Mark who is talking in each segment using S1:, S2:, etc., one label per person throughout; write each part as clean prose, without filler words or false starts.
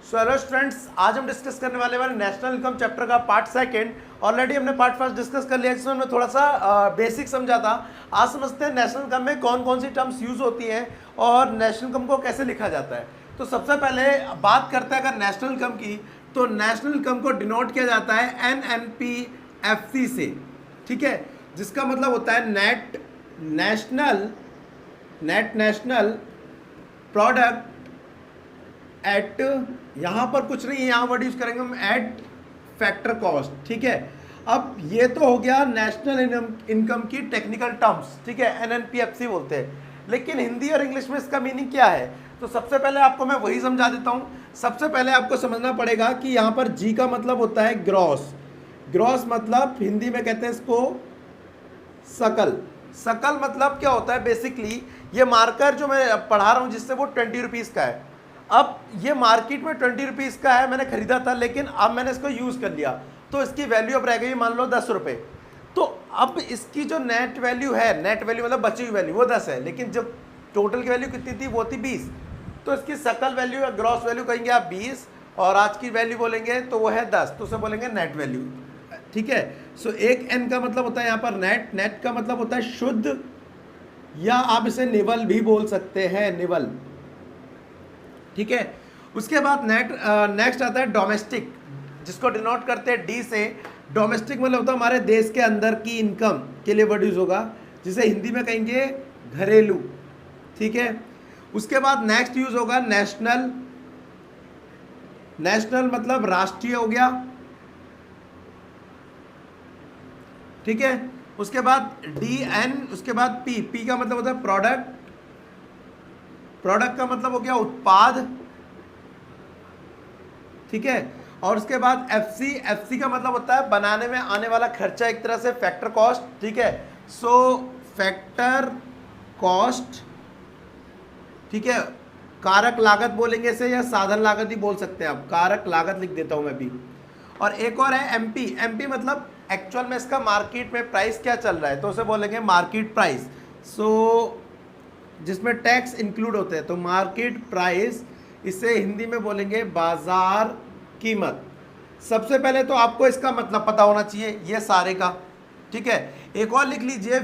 S1: So hello students, आज हम discuss करने वाले नेशनल इनकम चैप्टर का पार्ट सेकंड। ऑलरेडी हमने पार्ट फर्स्ट डिस्कस कर लिया, जिसमें हमने थोड़ा सा बेसिक समझा था। आज समझते हैं नेशनल इनकम में कौन कौन सी टर्म्स यूज होती हैं और नेशनल इनकम को कैसे लिखा जाता है। तो सबसे पहले बात करते हैं अगर नेशनल इनकम की, तो नेशनल इनकम को डिनोट किया जाता है NNPFC से, ठीक है, जिसका मतलब होता है नेट नेशनल प्रोडक्ट एट, यहाँ पर कुछ नहीं है, यहाँ वर्ड यूज करेंगे हम एट फैक्टर कॉस्ट, ठीक है। अब ये तो हो गया नेशनल इनकम की टेक्निकल टर्म्स, ठीक है, NNPFC बोलते हैं। लेकिन हिंदी और इंग्लिश में इसका मीनिंग क्या है, तो सबसे पहले आपको मैं वही समझा देता हूँ। सबसे पहले आपको समझना पड़ेगा कि यहाँ पर जी का मतलब होता है ग्रॉस। ग्रॉस मतलब हिंदी में कहते हैं इसको सकल। सकल मतलब क्या होता है, बेसिकली ये मार्कर जो मैं पढ़ा रहा हूँ जिससे वो 20 रुपीज़ का है। अब ये मार्केट में 20 रुपीज़ का है, मैंने खरीदा था, लेकिन अब मैंने इसको यूज़ कर लिया तो इसकी वैल्यू अब रह गई मान लो 10 रुपये। तो अब इसकी जो नेट वैल्यू है, नेट वैल्यू मतलब बची हुई वैल्यू वो 10 है, लेकिन जब टोटल की वैल्यू कितनी थी वो थी 20। तो इसकी सकल वैल्यू या ग्रॉस वैल्यू कहेंगे आप 20 और आज की वैल्यू बोलेंगे तो वो है 10, तो उसे बोलेंगे नेट वैल्यू, ठीक है। सो एक एन का मतलब होता है यहाँ पर नेट। नेट का मतलब होता है शुद्ध, या आप इसे निवल भी बोल सकते हैं, निवल, ठीक है। उसके बाद नेक्स्ट आता है डोमेस्टिक, जिसको डिनोट करते हैं डी से। डोमेस्टिक मतलब होता है हमारे देश के अंदर की इनकम के लिए वर्ड यूज होगा, जिसे हिंदी में कहेंगे घरेलू, ठीक है। उसके बाद नेक्स्ट यूज होगा नेशनल। नेशनल मतलब राष्ट्रीय हो गया, ठीक है। उसके बाद DN, उसके बाद P का मतलब होता है प्रोडक्ट। प्रोडक्ट का मतलब हो गया उत्पाद, ठीक है। और उसके बाद FC का मतलब होता है बनाने में आने वाला खर्चा, एक तरह से फैक्टर कॉस्ट, ठीक है। सो फैक्टर कॉस्ट, ठीक है, कारक लागत बोलेंगे इसे, या साधन लागत ही बोल सकते हैं आप, कारक लागत लिख देता हूं मैं भी। और एक और है MP मतलब एक्चुअल में इसका मार्केट में प्राइस क्या चल रहा है, तो उसे बोलेंगे मार्केट प्राइस। सो जिसमें टैक्स इंक्लूड होते हैं, तो मार्केट प्राइस, इसे हिंदी में बोलेंगे बाजार कीमत। सबसे पहले तो आपको इसका मतलब पता होना चाहिए ये सारे का, ठीक है। एक और लिख लीजिए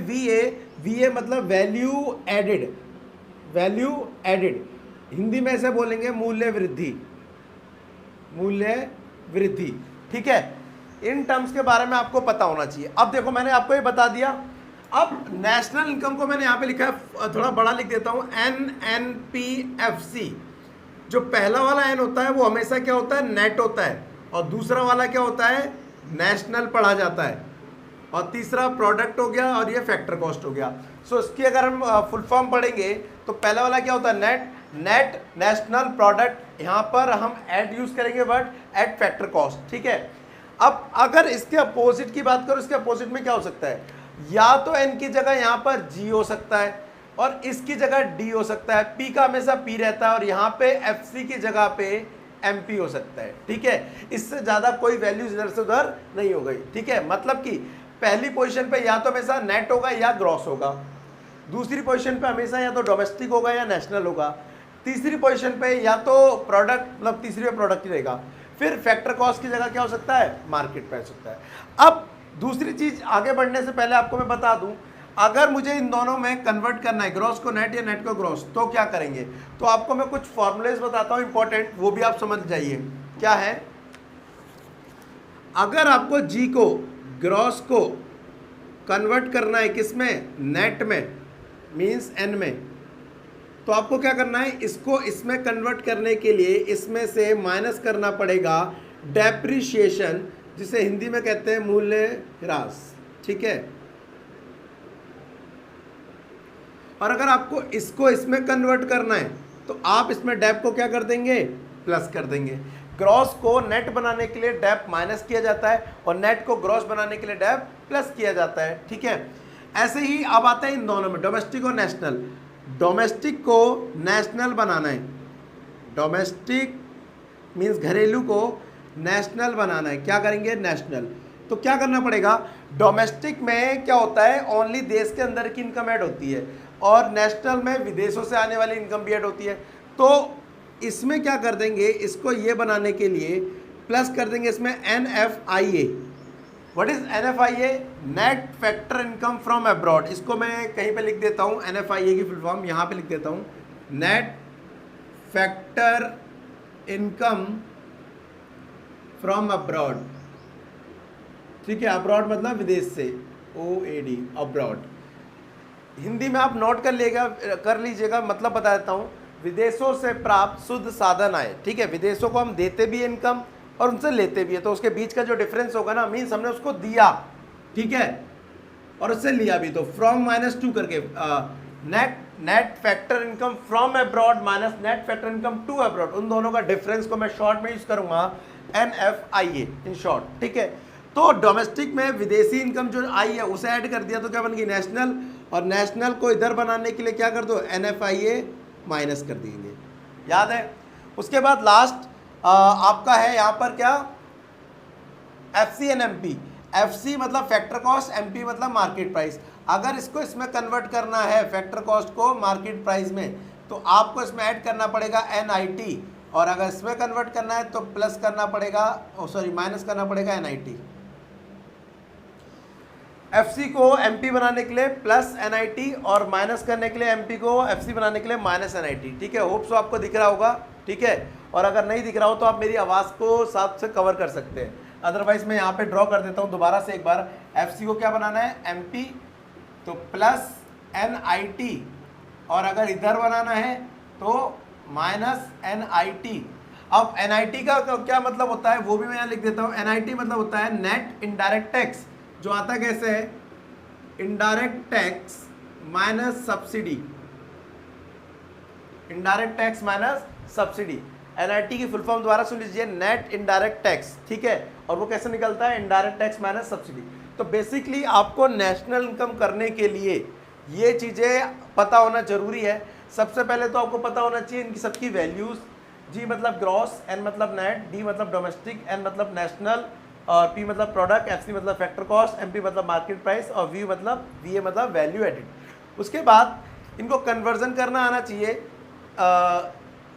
S1: VA मतलब value added. Value added Hindi में इसे बोलेंगे मूल्य वृद्धि, मूल्य वृद्धि, ठीक है। इन टर्म्स के बारे में आपको पता होना चाहिए। अब देखो मैंने आपको ये बता दिया। अब नेशनल इनकम को मैंने यहाँ पे लिखा है, थोड़ा बड़ा लिख देता हूँ, NNPFC। जो पहला वाला N होता है वो हमेशा क्या होता है, नेट होता है, और दूसरा वाला क्या होता है, नेशनल पढ़ा जाता है, और तीसरा प्रोडक्ट हो गया, और ये फैक्टर कॉस्ट हो गया। सो इसकी अगर हम फुल फॉर्म पढ़ेंगे तो पहला वाला क्या होता है, नेट नेशनल प्रोडक्ट, यहाँ पर हम एड यूज करेंगे वर्ड एट फैक्टर कॉस्ट, ठीक है। अब अगर इसके अपोजिट की बात करो, इसके अपोजिट में क्या हो सकता है, या तो N की जगह यहाँ पर G हो सकता है, और इसकी जगह D हो सकता है। P का हमेशा P रहता है, और यहाँ पे FC की जगह पे MP हो सकता है, ठीक है। इससे ज़्यादा कोई वैल्यूज इधर से उधर नहीं हो गई, ठीक है। मतलब कि पहली पोजीशन पे या तो हमेशा नेट होगा या ग्रॉस होगा, दूसरी पोजीशन पे हमेशा या तो डोमेस्टिक होगा या नेशनल होगा, तीसरी पोजीशन पे या तो प्रोडक्ट, मतलब तीसरी पे प्रोडक्ट ही रहेगा, फिर फैक्टर कॉस्ट की जगह क्या हो सकता है, मार्केट प्राइस होता है। अब दूसरी चीज आगे बढ़ने से पहले आपको मैं बता दूं, अगर मुझे इन दोनों में कन्वर्ट करना है, ग्रॉस को नेट या नेट को ग्रॉस, तो क्या करेंगे, तो आपको मैं कुछ फॉर्मूलेज बताता हूं इंपॉर्टेंट, वो भी आप समझ जाइए क्या है। अगर आपको जी को, ग्रॉस को कन्वर्ट करना है किसमें, नेट में, मींस N में, तो आपको क्या करना है, इसको इसमें कन्वर्ट करने के लिए इसमें से माइनस करना पड़ेगा डेप्रिशिएशन, जिसे हिंदी में कहते हैं मूल्य ह्रास, ठीक है। और अगर आपको इसको इसमें कन्वर्ट करना है तो आप इसमें डेप को क्या कर देंगे, प्लस कर देंगे। ग्रॉस को नेट बनाने के लिए डेप माइनस किया जाता है, और नेट को ग्रॉस बनाने के लिए डेप प्लस किया जाता है, ठीक है। ऐसे ही अब आता है इन दोनों में, डोमेस्टिक और नेशनल। डोमेस्टिक को नेशनल बनाना है, डोमेस्टिक मीन्स घरेलू को नेशनल बनाना है, क्या करेंगे, नेशनल। तो क्या करना पड़ेगा, डोमेस्टिक में क्या होता है, ओनली देश के अंदर की इनकम ऐड होती है, और नेशनल में विदेशों से आने वाली इनकम भी ऐड होती है। तो इसमें क्या कर देंगे, इसको ये बनाने के लिए प्लस कर देंगे इसमें NFIA। What is NFIA? Net factor income from abroad. इसको मैं कहीं पे लिख देता हूँ, NFIA की फुल फॉर्म यहाँ पे लिख देता हूँ, net factor income from abroad. ठीक है, अब्रॉड मतलब विदेश से, OAD अब्रॉड। हिंदी में आप नोट कर लीजिएगा, मतलब बता देता हूँ, विदेशों से प्राप्त शुद्ध साधन आए। ठीक है, विदेशों को हम देते भी इनकम और उनसे लेते भी है, तो उसके बीच का जो डिफरेंस होगा ना, मीन्स हमने उसको दिया, ठीक है, और उससे लिया भी, तो फ्रॉम -2 करके net factor income from abroad minus net factor income to abroad, उन दोनों का डिफरेंस को मैं शॉर्ट में यूज करूंगा NFIA इन शॉर्ट। ठीक है, तो डोमेस्टिक में विदेशी इनकम जो आई है उसे ऐड कर दिया तो क्या बन गई नेशनल, और नेशनल को इधर बनाने के लिए क्या कर दो, NFIA माइनस कर देंगे, याद है। उसके बाद लास्ट आपका है यहाँ पर क्या, FC एंड MP। FC मतलब फैक्टर कॉस्ट, MP मतलब मार्केट प्राइस। अगर इसको इसमें कन्वर्ट करना है फैक्टर कॉस्ट को मार्केट प्राइस में, तो आपको इसमें ऐड करना पड़ेगा NIT, और अगर इसमें कन्वर्ट करना है तो प्लस करना पड़ेगा, माइनस करना पड़ेगा NIT। FC को MP बनाने के लिए प्लस NIT और माइनस करने के लिए MP को FC बनाने के लिए माइनस NIT। ठीक है, होप सो आपको दिख रहा होगा। ठीक है, और अगर नहीं दिख रहा हो तो आप मेरी आवाज़ को साथ से कवर कर सकते हैं, अदरवाइज मैं यहाँ पे ड्रॉ कर देता हूँ दोबारा से एक बार। FC को क्या बनाना है, MP तो प्लस NIT, और अगर इधर बनाना है तो माइनस NIT। अब NIT का क्या मतलब होता है वो भी मैं यहाँ लिख देता हूँ। NIT मतलब होता है नेट इनडायरेक्ट टैक्स, जो आता कैसे है, indirect tax minus subsidy, indirect tax minus subsidy. NIT की फुल फॉर्म दोबारा सुन लीजिए, नेट इनडायरेक्ट टैक्स। ठीक है, और वो कैसे निकलता है, इनडायरेक्ट टैक्स माइनस सब्सिडी। तो बेसिकली आपको नेशनल इनकम करने के लिए ये चीज़ें पता होना जरूरी है। सबसे पहले तो आपको पता होना चाहिए इनकी सबकी वैल्यूज। G मतलब ग्रॉस, N मतलब नेट, D मतलब डोमेस्टिक, N मतलब नेशनल, और P मतलब प्रोडक्ट, FC मतलब फैक्टर कॉस्ट, MP मतलब मार्केट प्राइस, और VA मतलब वैल्यू एडिड। उसके बाद इनको कन्वर्जन करना आना चाहिए,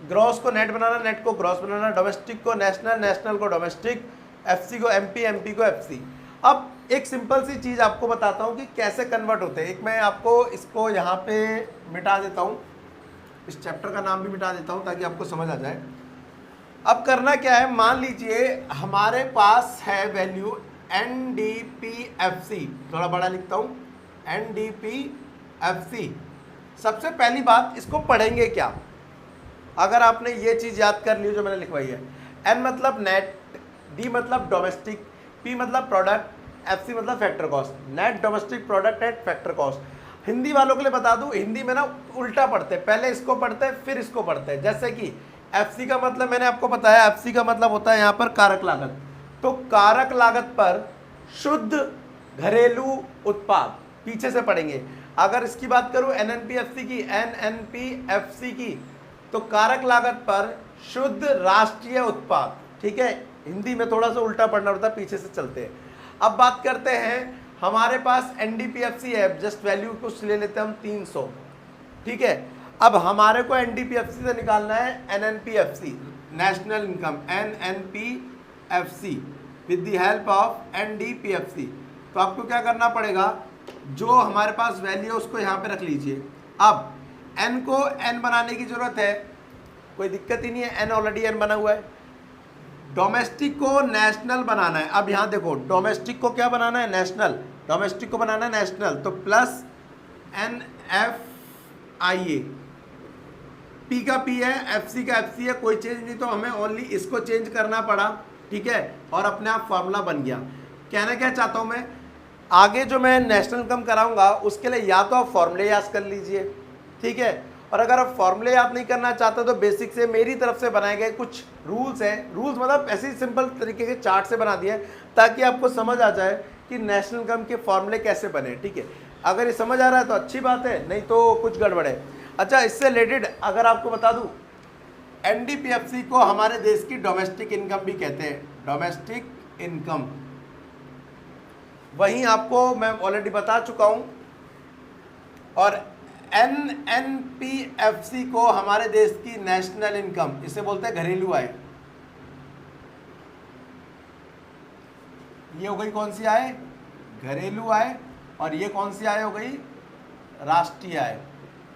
S1: ग्रॉस को नेट बनाना, नेट को ग्रॉस बनाना, डोमेस्टिक को नेशनल, नेशनल को डोमेस्टिक, FC को MP, MP को FC। अब एक सिंपल सी चीज़ आपको बताता हूँ कि कैसे कन्वर्ट होते हैं। एक मैं आपको इसको यहाँ पे मिटा देता हूँ, इस चैप्टर का नाम भी मिटा देता हूँ ताकि आपको समझ आ जाए। अब करना क्या है, मान लीजिए हमारे पास है वैल्यू NDPFC, थोड़ा बड़ा लिखता हूँ, NDPFC। सबसे पहली बात, इसको पढ़ेंगे क्या, अगर आपने ये चीज़ याद कर ली जो मैंने लिखवाई है। N मतलब नेट, D मतलब डोमेस्टिक, P मतलब प्रोडक्ट, FC मतलब factor cost. Net domestic product at factor cost. Hindi वालों के लिए बता दूं, हिंदी में ना उल्टा पढ़ते हैं, पहले इसको पढ़ते हैं फिर इसको पढ़ते हैं। जैसे कि FC का मतलब मैंने आपको बताया, FC का मतलब होता है यहाँ पर कारक लागत। तो कारक लागत पर शुद्ध घरेलू उत्पाद, पीछे से पढ़ेंगे। अगर इसकी बात करूं NNPFC की, तो कारक लागत पर शुद्ध राष्ट्रीय उत्पाद। ठीक है, हिंदी में थोड़ा सा उल्टा पढ़ना पड़ता है, पीछे से चलते हैं। अब बात करते हैं, हमारे पास NDPFC है, जस्ट वैल्यू कुछ ले लेते हैं हम 300। ठीक है, अब हमारे को NDPFC से निकालना है NNPFC, national income, NNPFC with the help of NDPFC। तो आपको क्या करना पड़ेगा, जो हमारे पास वैल्यू है उसको यहाँ पे रख लीजिए। अब N को N बनाने की जरूरत है, कोई दिक्कत ही नहीं है, N ऑलरेडी N बना हुआ है। डोमेस्टिक को नेशनल बनाना है। अब यहाँ देखो, डोमेस्टिक को क्या बनाना है, नेशनल, डोमेस्टिक को बनाना है नेशनल, तो प्लस NFIA। P का P है, FC का FC है, कोई चेंज नहीं, तो हमें ओनली इसको चेंज करना पड़ा। ठीक है, और अपने आप फॉर्मूला बन गया। कहना क्या चाहता हूँ मैं, आगे जो मैं नेशनल इनकम कराऊंगा उसके लिए या तो आप फॉर्मूले याद कर लीजिए, ठीक है, और अगर आप फॉर्मूले याद नहीं करना चाहते तो बेसिक से मेरी तरफ से बनाए गए कुछ रूल्स हैं। रूल्स मतलब ऐसे ही सिंपल तरीके के चार्ट से बना दिए ताकि आपको समझ आ जाए कि नेशनल इनकम के फॉर्मूले कैसे बने। ठीक है, अगर ये समझ आ रहा है तो अच्छी बात है, नहीं तो कुछ गड़बड़ है। अच्छा, इससे रिलेटेड अगर आपको बता दूं, NDPFC को हमारे देश की डोमेस्टिक इनकम भी कहते हैं, डोमेस्टिक इनकम। वहीं आपको मैं ऑलरेडी बता चुका हूं। और NNPFC को हमारे देश की नेशनल इनकम, इसे बोलते हैं घरेलू आय। ये हो गई कौन सी आय? घरेलू आय। और ये कौन सी आय हो गई? राष्ट्रीय आय।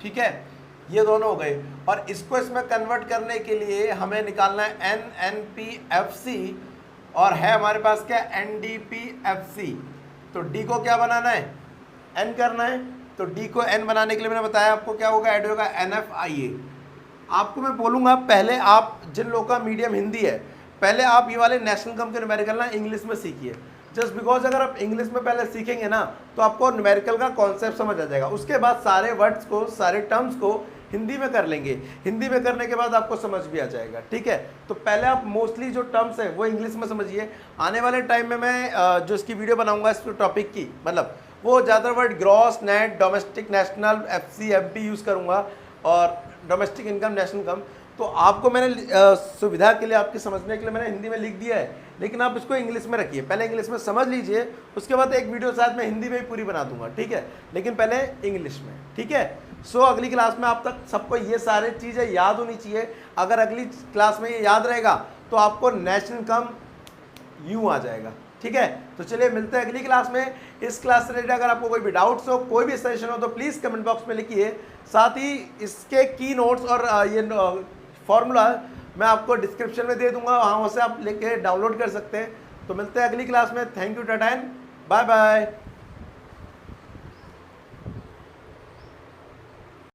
S1: ठीक है, ये दोनों हो गए। और इसको इसमें कन्वर्ट करने के लिए हमें निकालना है NNPFC, और है हमारे पास क्या? NDPFC। तो डी को क्या बनाना है? एन करना है। तो डी को एन बनाने के लिए मैंने बताया आपको क्या होगा, ऐड होगा NFIA। आपको मैं बोलूँगा पहले आप जिन लोगों का मीडियम हिंदी है, पहले आप ये वाले नेशनल इनकम के न्यूमेरिकल ना इंग्लिश में सीखिए। जस्ट बिकॉज अगर आप इंग्लिश में पहले सीखेंगे ना तो आपको न्यूमेरिकल का कॉन्सेप्ट समझ आ जाएगा। उसके बाद सारे वर्ड्स को, सारे टर्म्स को हिंदी में कर लेंगे। हिंदी में करने के बाद आपको समझ भी आ जाएगा। ठीक है, तो पहले आप मोस्टली जो टर्म्स है वो इंग्लिश में समझिए। आने वाले टाइम में मैं जो इसकी वीडियो बनाऊंगा इस टॉपिक की, मतलब वो ज़्यादा word gross, net, domestic, national, FC, MP use करूँगा, और डोमेस्टिक इनकम, नेशनल इनकम। तो आपको मैंने सुविधा के लिए, आपके समझने के लिए मैंने हिंदी में लिख दिया है, लेकिन आप इसको इंग्लिश में रखिए। पहले इंग्लिश में समझ लीजिए, उसके बाद एक वीडियो साथ में हिंदी में ही पूरी बना दूंगा। ठीक है, लेकिन पहले इंग्लिश में। ठीक है, सो अगली क्लास में आप तक सबको ये सारी चीज़ें याद होनी चाहिए। अगर अगली क्लास में ये याद रहेगा तो आपको नेशनल इनकम यूँ आ जाएगा। ठीक है, तो चलिए मिलते हैं अगली क्लास में। इस क्लास से रिलेटेड अगर आपको कोई भी डाउट्स हो, कोई भी सजेशन हो, तो प्लीज़ कमेंट बॉक्स में लिखिए। साथ ही इसके की नोट्स और ये फॉर्मूला मैं आपको डिस्क्रिप्शन में दे दूंगा, वहाँ से आप लेके डाउनलोड कर सकते हैं। तो मिलते हैं अगली क्लास में। Thank you, tata and bye bye.